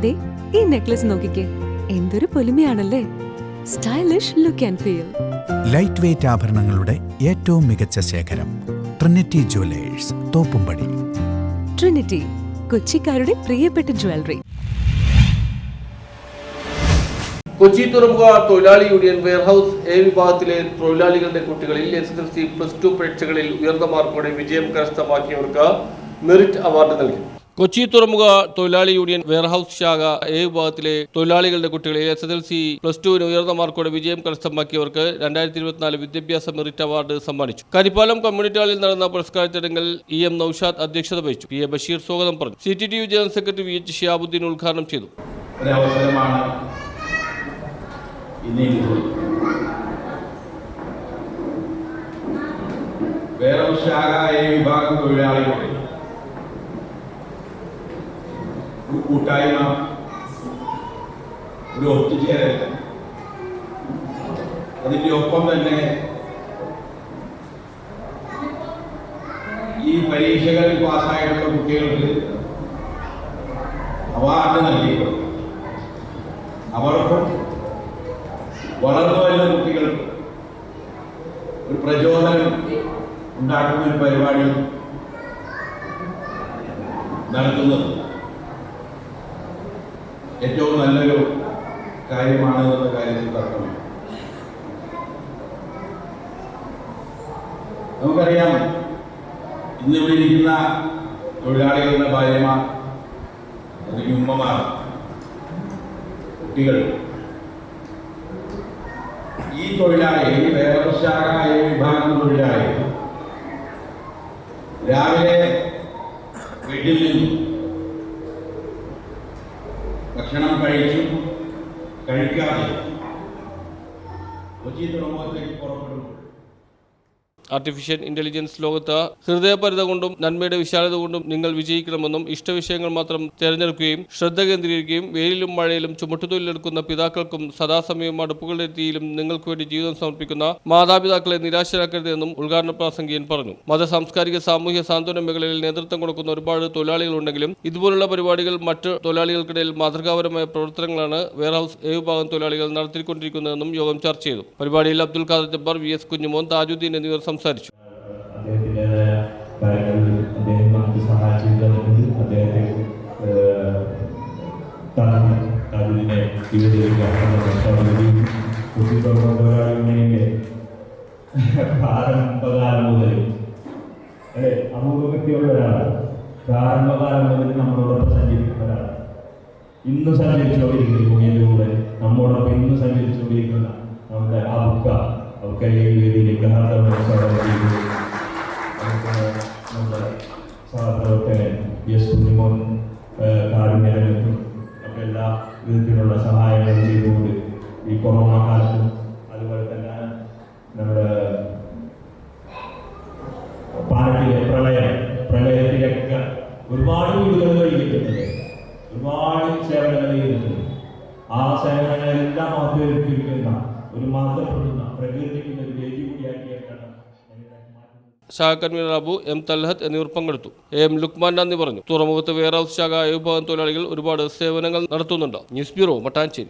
ദേ ഈ നെക്ലസ് നോക്കിക്കേ, എന്തൊരു പൊലിമയാണല്ലേ. Stylish look and feel. Light weight ആഭരണങ്ങളുടെ ഏറ്റവും മികച്ച ശേഖരം ട്രിനിറ്റി ജുവലേഴ്സ്, തോപ്പുംപടി. ട്രിനിറ്റി, കൊച്ചിക്കാരുടെ പ്രിയപ്പെട്ട ജ്വല്ലറി. കൊച്ചി തുറമുഖ തൊഴിലാളി യൂണിയൻ വെയർഹൌസ് എ വിഭാഗത്തിലെ തൊഴിലാളികളുടെ കുട്ടികളിൽ SSLC +2 പരീക്ഷകളിൽ ഉയർന്ന മാർക്കോടെ വിജയം കരസ്ഥമാക്കിയവർക്ക് മെറിറ്റ് അവാർഡ് നൽകി. കൊച്ചി തുറമുഖ തൊഴിലാളി യൂണിയൻ വെയർഹൌസ് ശാഖ എ വിഭാഗത്തിലെ തൊഴിലാളികളുടെ കുട്ടികളിൽ SSLC +2 ഉയർന്ന മാർക്കോടെ വിജയം കരസ്ഥമാക്കിയവർക്ക് 2024 വിദ്യാഭ്യാസ മെറിറ്റ് അവാർഡ് സമ്മാനിച്ചു. കരിപ്പാലം കമ്മ്യൂണിറ്റി ഹാളിൽ നടന്ന പുരസ്കാര ചടങ്ങിൽ EM നൌഷാദ് അധ്യക്ഷത വഹിച്ചു. PA ബഷീർ സ്വാഗതം പറഞ്ഞു. CTTU general secretary VH Shihabuddin ഉദ്ഘാടനം ചെയ്തു. വിഭാഗം തൊഴിലാളികളുടെ ഒരു കൂട്ടായ്മ, ഒരു ഒത്തുചേരൽ, അതിൻ്റെ ഒപ്പം തന്നെ ഈ പരീക്ഷകളിൽ പാസ്സായിട്ടുള്ള കുട്ടികൾക്ക് അവാർഡ് നൽകിയിട്ടുണ്ട്. അവർക്കും വളർന്നു വരുന്ന കുട്ടികൾക്ക് ഒരു പ്രചോദനം ഉണ്ടാക്കുന്ന ഒരു പരിപാടി നടത്തുന്നത് ഏറ്റവും നല്ലൊരു കാര്യമാണ് എന്നുള്ള കാര്യത്തിൽ തർക്കമില്ല. നമുക്കറിയാം, ഇന്നിവിടെ ഇരിക്കുന്ന തൊഴിലാളികളുടെ ഭാര്യമാർ, അല്ലെങ്കിൽ ഉമ്മമാർ, കുട്ടികൾ, ഈ തൊഴിലാളി, ഈ വ്യവസായ വിഭാഗം തൊഴിലാളി രാവിലെ വീട്ടിൽ നിന്നും ഭക്ഷണം കഴിച്ചും കഴിക്കാതെ കൊച്ചി തുറമുഖത്തേക്ക് പുറപ്പെടുന്നു. ആർട്ടിഫിഷ്യൽ ഇന്റലിജൻസ് ലോകത്ത് ഹൃദയപരിത കൊണ്ടും നന്മയുടെ വിശാലത കൊണ്ടും നിങ്ങൾ വിജയിക്കണമെന്നും ഇഷ്ടവിഷയങ്ങൾ മാത്രം തിരഞ്ഞെടുക്കുകയും ശ്രദ്ധ കേന്ദ്രീകരിക്കുകയും വെയിലും മഴയിലും ചുമട്ടുതൊഴിലെടുക്കുന്ന പിതാക്കൾക്കും സദാസമയം അടുപ്പുകളുടെ തീയിലും നിങ്ങൾക്ക് വേണ്ടി ജീവിതം സമർപ്പിക്കുന്ന മാതാപിതാക്കളെ നിരാശരാക്കരുതെന്നും ഉദ്ഘാടന പ്രാസംഗികൻ പറഞ്ഞു. മത, സാംസ്കാരിക, സാമൂഹ്യ സാന്ത്വന മേഖലയിൽ നേതൃത്വം കൊടുക്കുന്ന ഒരുപാട് തൊഴിലാളികളുണ്ടെങ്കിലും ഇതുപോലുള്ള പരിപാടികൾ മറ്റ് തൊഴിലാളികൾക്കിടയിൽ മാതൃകാപരമായ പ്രവർത്തനങ്ങളാണ് വെയർഹൌസ് എ വിഭാഗം തൊഴിലാളികൾ നടത്തിക്കൊണ്ടിരിക്കുന്നതെന്നും യോഗം ചർച്ച ചെയ്തു. പരിപാടിയിൽ അബ്ദുൽ ഖാദർ ജബ്ബാർ, VS കുഞ്ഞുമോൻ, താജുദ്ദീൻ എന്നിവർ സംസാരിച്ചു. അദ്ദേഹത്തിൻ്റെതായ കാര്യങ്ങളിൽ അദ്ദേഹം നമുക്ക് സഹായിച്ചു തന്നിട്ടുണ്ട്. അദ്ദേഹത്തെ താജുദ്ദീനെ പ്രാരംഭകാലം മുതൽ അപൂർവ്വക്തിയുള്ള ഒരാളാണ്. പ്രാരംഭകാലം മുതൽ നമ്മളോടൊപ്പം സഞ്ചരിക്കുന്ന ഒരാളാണ്. ഇന്ന് സഞ്ചരിച്ചുകൊണ്ടിരിക്കുന്ന ഭൂമിയുടെ കൂടെ നമ്മോടൊപ്പം ഇന്ന് സഞ്ചരിച്ചുകൊണ്ടിരിക്കുന്ന നമ്മുടെ അവർക്ക് വേദിയിലേക്ക് നമ്മുടെ സഹപ്രവർത്തകൻ VS കുഞ്ഞുമോൻ കാരുണ്യരംഗത്തും ഒക്കെ എല്ലാ വിധത്തിലുള്ള സഹായങ്ങളും ചെയ്തുകൊണ്ട് ഈ കൊറോണ കാലത്തും അതുപോലെ തന്നെ നമ്മുടെ പാലത്തിലെ പ്രളയത്തിലൊക്കെ ഒരുപാട് വീടുകൾ കഴിയിട്ടുണ്ട്, ഒരുപാട് സേവനങ്ങൾ ചെയ്തിട്ടുണ്ട്. ആ സേവനങ്ങളെല്ലാം മാറ്റിവെക്കുന്ന ഒരു മാറ്റപ്പെടുന്ന പ്രകൃതിക്ക് ഒരു വേദി കൂടിയാക്കിയിട്ടാണ് ശാഖ കൺവീനർ അബു M തൽഹത്ത് എന്നിവർ പങ്കെടുത്തു. AM ലുക്മാൻ നന്ദി പറഞ്ഞു. തുറമുഖത്ത് വെയർഹൌസ് ശാഖ വിഭാഗം തൊഴിലാളികൾ ഒരുപാട് സേവനങ്ങൾ നടത്തുന്നുണ്ട്. News bureau, Mattancherry.